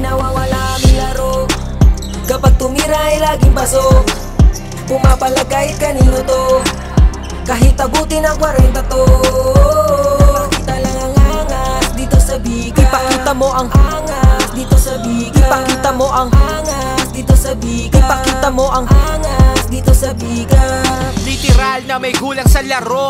nawawala aming laro. Kapag tumira ay laging pasok. Pumapalag kahit kanino to, kahit abutin ang 40 to. Ipakita lang ang angas dito sa biga. Ipakita mo ang angas dito sa biga. Ipakita mo ang angas dito sa biga. Ipakita mo ang angas dito sa biga. Literal na may gulang sa laro,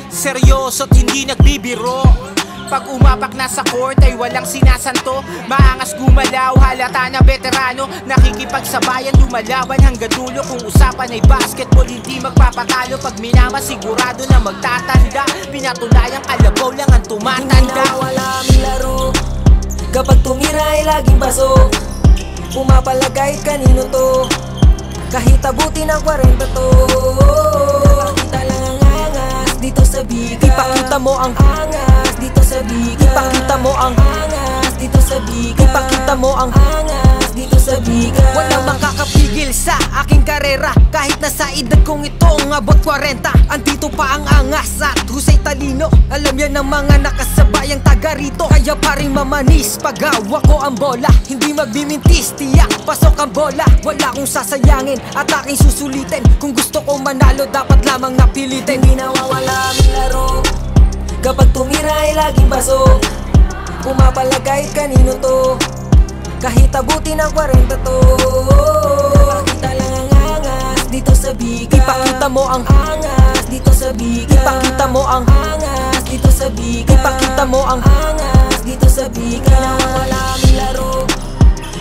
seryoso at hindi nagbibiro. Pag umapak na sa court ay walang sinasanto. Maangas gumalaw, halata na veterano. Nakikipagsabayan, lumalaban hanggang dulo. Kung usapan ay basketball, hindi magpapatalo. Pag minama, sigurado na magtatanda. Pinatunayang kalabaw lang ang tumatanda. Hindi nawawala aming laro. Kapag tumira ay laging pasok. Pumapalag kahit kanino to, kahit abutin ang 40 to. Ipakita lang ang angas dito sa biga. Ipakita mo ang angas dito sa biga. Ipakita mo ang angas dito sa biga. Ipakita mo ang angas dito sa biga. Walang makakapigil sa aking karera. Kahit nasa edad kong itong abot 40, andito pa ang angas at husay talino. Alam yan ng mga nakasabayang taga rito. Kaya pa rin mamanis pag hawak ko ang bola. Hindi magbimintis, tiyak pasok ang bola. Wala kong sasayangin at aking susulitin. Kung gusto ko manalo, dapat lamang napilitin. Hindi nawawala aming laro. Kapag tumira ay laging pasok. Pumapalag kahit kanino to, kahit abutin ang 40 to. Ipakita lang ang angas dito sa biga. Ipakita mo ang angas dito sa biga. Ipakita mo ang angas dito sa biga. Ipakita mo ang angas dito sa biga. Nawawala aming laro.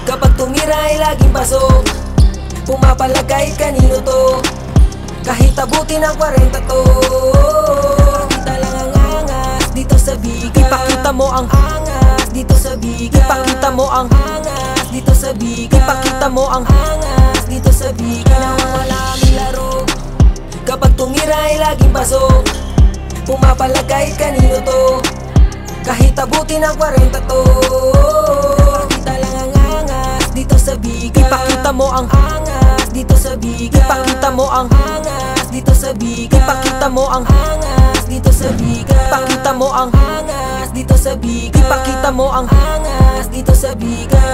Kapag tumira ay laging pasok. Pumapalag kahit kanino to, kahit abutin ang 40 to. Ipakita lang ang angas dito sa biga. Ipakita mo ang angas dito sa biga. Ipakita mo ang angas dito sa biga. Ipakita mo ang angas dito sa biga. Nawawala aming laro. Kapag tumira ay laging pasok. Pumapalag kahit kanino to, kahit abutin ang 40 to. Ipakita lang ang angas dito sa biga. Ipakita mo ang angas dito sa biga. Ipakita mo ang angas dito sa biga. Ipakita mo ang angas dito sa biga. Ipakita mo ang angas dito sa biga. Ipakita mo ang angas dito sa biga.